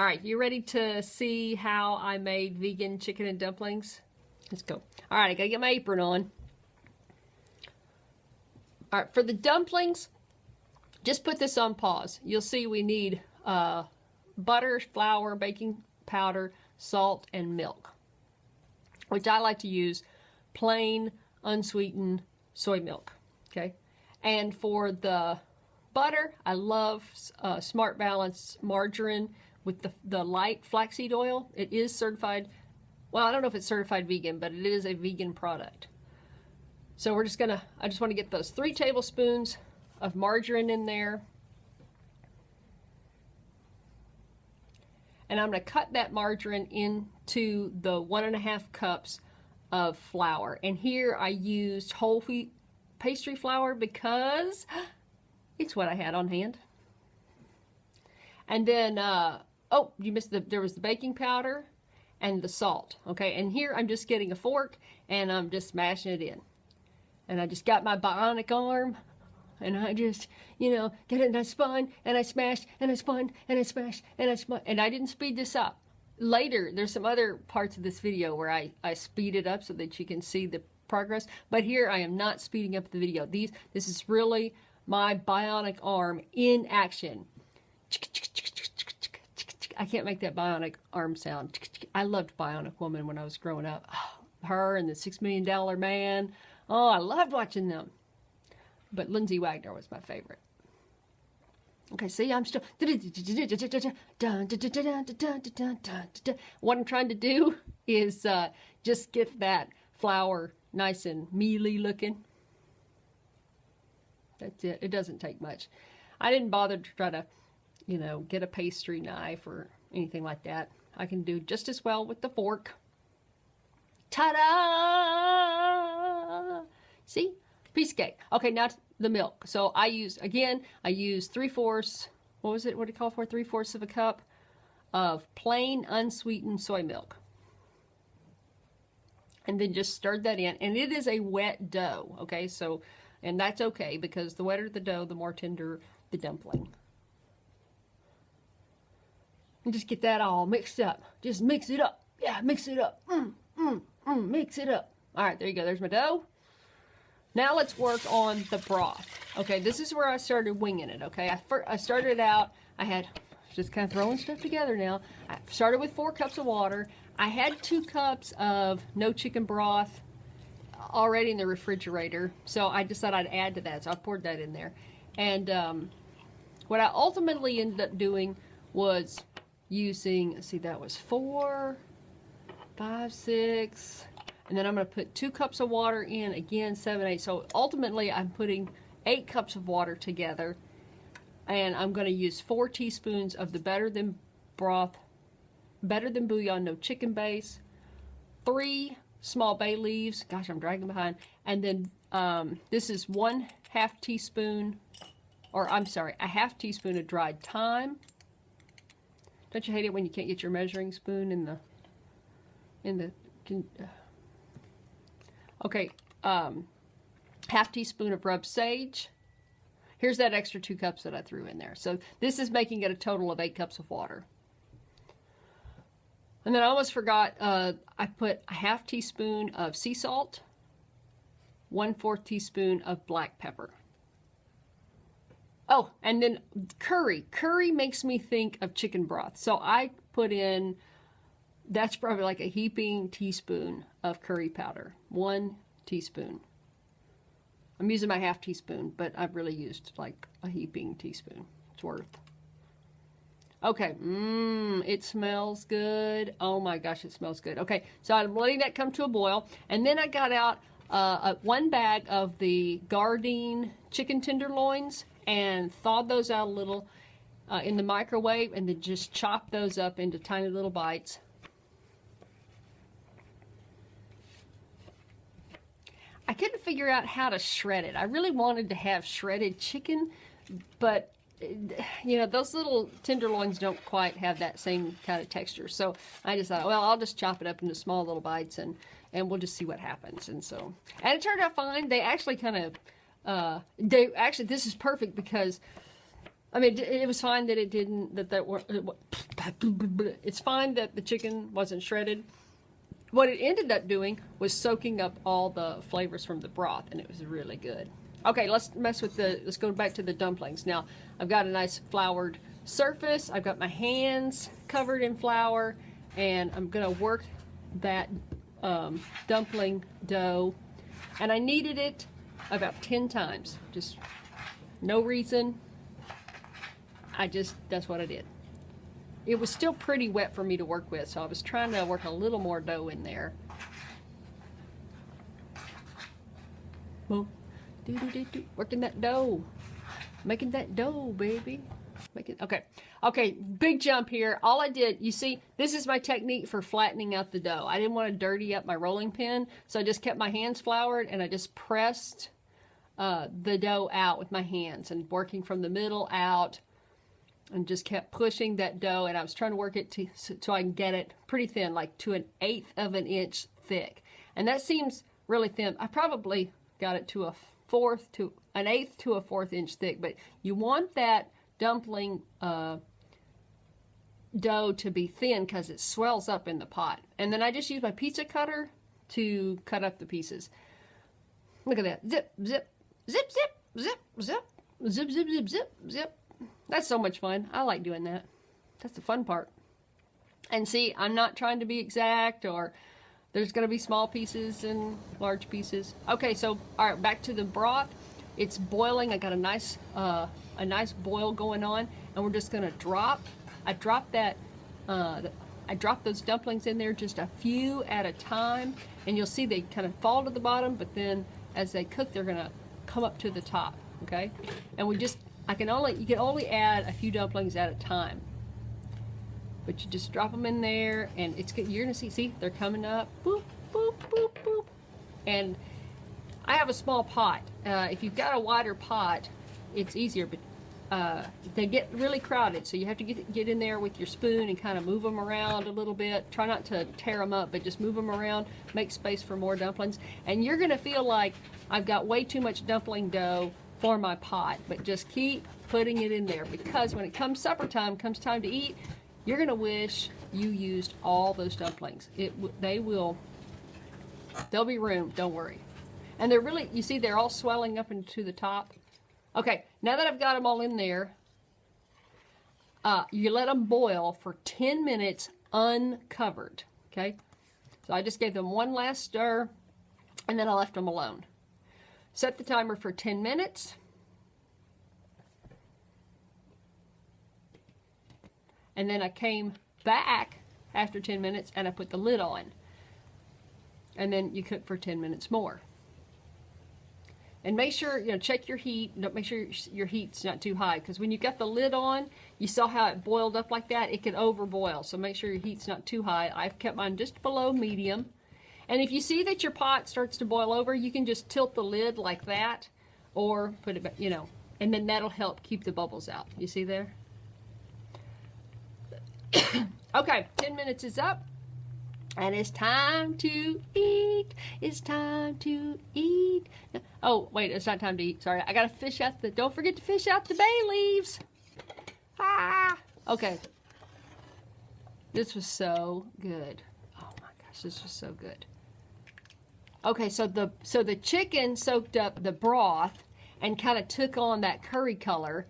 All right, you ready to see how I made vegan chicken and dumplings? Let's go. All right, I gotta get my apron on. All right, for the dumplings, just put this on pause. You'll see we need butter, flour, baking powder, salt, and milk, which I like to use plain, unsweetened soy milk, okay? And for the butter, I love Smart Balance margarine with the light flaxseed oil. It is certified, well, I don't know if it's certified vegan, but it is a vegan product. So we're just gonna, I just wanna get those 3 tablespoons of margarine in there. And I'm gonna cut that margarine into the 1.5 cups of flour. And here I used whole wheat pastry flour because it's what I had on hand. And then, oh, you missed there was the baking powder and the salt, okay? And here I'm just getting a fork and I'm just smashing it in. And I just got my bionic arm and I just, you know, get it and I spun and I smashed and I spun and I smashed and I spun. And I didn't speed this up. Later, there's some other parts of this video where I speed it up so that you can see the progress. But here I am not speeding up the video. This is really my bionic arm in action. I can't make that bionic arm sound. I loved Bionic Woman when I was growing up. Oh, her and the $6 Million Man. Oh, I loved watching them. But Lindsay Wagner was my favorite. Okay, see, I'm still... What I'm trying to do is just get that flour nice and mealy looking. That's it. It doesn't take much. I didn't bother to try to, you know, get a pastry knife or anything like that. I can do just as well with the fork. Ta-da! See? Piece of cake. Okay, now the milk. So I use 3/4, what was it? What do you call it for? 3/4 of a cup of plain unsweetened soy milk. And then just stirred that in. And it is a wet dough, okay? So, and that's okay because the wetter the dough, the more tender the dumpling. And just get that all mixed up. Just mix it up. Yeah, mix it up. Mix it up. All right, there you go. There's my dough. Now let's work on the broth. Okay, this is where I started winging it, okay? I started out, I had, just kind of throwing stuff together now. I started with 4 cups of water. I had 2 cups of no chicken broth already in the refrigerator, so I decided I'd add to that, so I poured that in there. And what I ultimately ended up doing was using, let's see, that was 4, 5, 6, and then I'm going to put 2 cups of water in, again, 7, 8. So ultimately, I'm putting 8 cups of water together. And I'm going to use 4 teaspoons of the Better Than Broth, Better Than Bouillon, no chicken base. 3 small bay leaves. Gosh, I'm dragging behind. And then this is 1/2 teaspoon, or I'm sorry, a 1/2 teaspoon of dried thyme. Don't you hate it when you can't get your measuring spoon in the okay, 1/2 teaspoon of rubbed sage. Here's that extra 2 cups that I threw in there. So this is making it a total of 8 cups of water. And then I almost forgot, I put a 1/2 teaspoon of sea salt, 1/4 teaspoon of black pepper. Oh, and then curry. Curry makes me think of chicken broth. So I put in, that's probably like a heaping teaspoon of curry powder. 1 teaspoon. I'm using my 1/2 teaspoon, but I've really used like a heaping teaspoon. It's worth. Okay, it smells good. Oh my gosh, it smells good. Okay, so I'm letting that come to a boil. And then I got out 1 bag of the Gardein chicken tenderloins and thawed those out a little in the microwave, and then just chopped those up into tiny little bites. I couldn't figure out how to shred it. I really wanted to have shredded chicken, but you know, those little tenderloins don't quite have that same kind of texture. So I just thought, well, I'll just chop it up into small little bites and we'll just see what happens. And it turned out fine. They actually kind of, this is perfect because I mean, it was fine that it didn't, it's fine that the chicken wasn't shredded. What it ended up doing was soaking up all the flavors from the broth, and it was really good. Okay, let's go back to the dumplings. Now, I've got a nice floured surface. I've got my hands covered in flour, and I'm gonna work that dumpling dough. And I kneaded it about 10 times. Just no reason. That's what I did. It was still pretty wet for me to work with, so I was trying to work a little more dough in there. Boom. Working that dough. Making that dough, baby. Okay, big jump here. All I did, you see, this is my technique for flattening out the dough. I didn't want to dirty up my rolling pin, so I just kept my hands floured, and I just pressed the dough out with my hands and working from the middle out, and just kept pushing that dough, and I was trying to work it so I can get it pretty thin, like to 1/8 of an inch thick. And that seems really thin. I probably got it to 1/8 to 1/4 inch thick, but you want that dumpling dough to be thin because it swells up in the pot. And then I just use my pizza cutter to cut up the pieces. Look at that. Zip, zip, zip, zip, zip, zip, zip, zip, zip, zip, zip. That's so much fun. I like doing that. That's the fun part. And see, I'm not trying to be exact, or there's going to be small pieces and large pieces. Okay, so all right, back to the broth. It's boiling. I got a nice boil going on, and we're just going to drop. I drop those dumplings in there just a few at a time, and you'll see they kind of fall to the bottom, but then as they cook, they're going to come up to the top. Okay, and you can only add a few dumplings at a time, but you just drop them in there, and you're gonna see they're coming up, boop, boop, boop, boop. And I have a small pot. If you've got a wider pot, it's easier, but they get really crowded, so you have to get in there with your spoon and kind of move them around a little bit. Try not to tear them up, but just move them around, make space for more dumplings. And you're gonna feel like I've got way too much dumpling dough for my pot, but just keep putting it in there, because when it comes supper time, comes time to eat, you're gonna wish you used all those dumplings. There'll be room, don't worry. And they're really, you see, they're all swelling up into the top. Okay, now that I've got them all in there, you let them boil for 10 minutes uncovered, okay? So I just gave them one last stir, and then I left them alone. Set the timer for 10 minutes. And then I came back after 10 minutes and I put the lid on. And then you cook for 10 minutes more. And make sure, check your heat. Make sure your heat's not too high, because when you got the lid on, you saw how it boiled up like that. It could overboil, so make sure your heat's not too high. I've kept mine just below medium. And if you see that your pot starts to boil over, you can just tilt the lid like that, or put it back, and then that'll help keep the bubbles out. You see there? Okay, 10 minutes is up, and it's time to eat. It's time to eat. Oh, wait, it's not time to eat. Sorry, I gotta fish out don't forget to fish out the bay leaves. Ah! Okay. This was so good. Oh my gosh, this was so good. Okay, so the chicken soaked up the broth and kind of took on that curry color,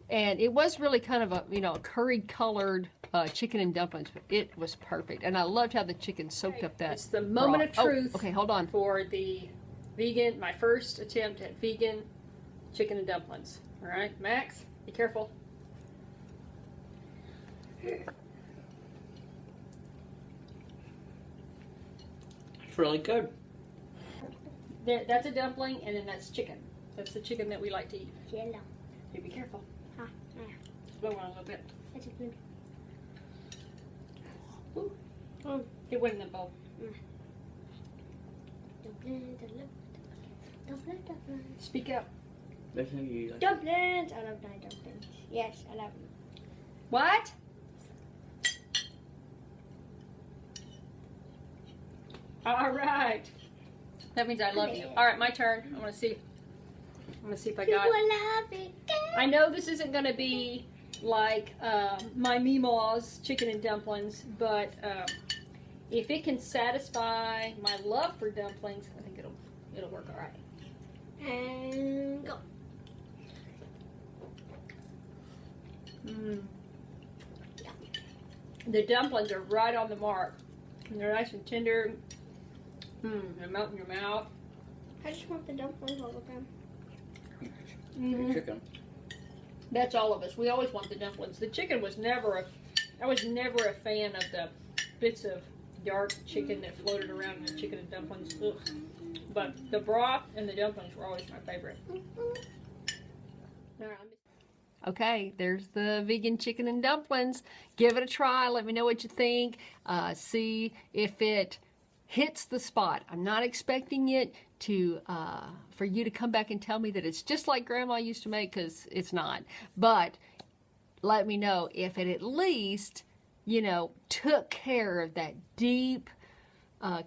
and it was really kind of a curry colored chicken and dumplings, but it was perfect. And I loved how the chicken soaked up that. It's the moment of truth. Oh, okay, hold on. For the vegan, my first attempt at vegan chicken and dumplings. All right, Max, be careful. It's really good. That's a dumpling, and then that's chicken. That's the chicken that we like to eat. Yellow. Hey, be careful. Ah, Slow on a little bit. that's a good. Ooh. Oh, it went in the bowl. Dumplings. Speak up. That's how you like. Dumplings. I love my dumplings. Yes, I love them. What? All right. That means I love you. All right, my turn. I'm gonna see if I got it. People love it. I know this isn't going to be like my Meemaw's chicken and dumplings, but if it can satisfy my love for dumplings, I think it'll work all right. And go. The dumplings are right on the mark. And they're nice and tender. They melt in your mouth. I just want the dumplings all the time. Chicken. That's all of us. We always want the dumplings. The chicken was I was never a fan of the bits of dark chicken that floated around in the chicken and dumplings. Ugh. But the broth and the dumplings were always my favorite. All right, Okay, there's the vegan chicken and dumplings. Give it a try. Let me know what you think. See if it hits the spot. I'm not expecting it to for you to come back and tell me that it's just like Grandma used to make, because it's not. But let me know if it at least, you know, took care of that deep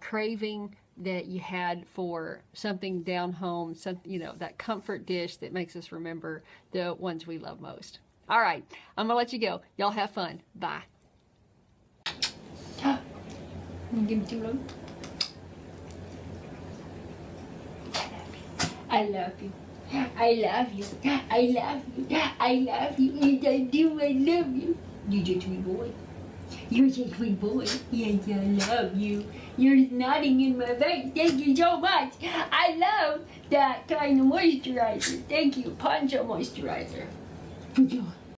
craving that you had for something down home, you know, that comfort dish that makes us remember the ones we love most. All right, I'm gonna let you go. Y'all have fun. Bye. Give me too long. I love you. I love you. I love you. I love you. Yes, I do. I love you. You're a sweet boy. You're a sweet boy. Yes, I love you. You're nodding in my face. Thank you so much. I love that kind of moisturizer. Thank you, Poncho moisturizer. Good job.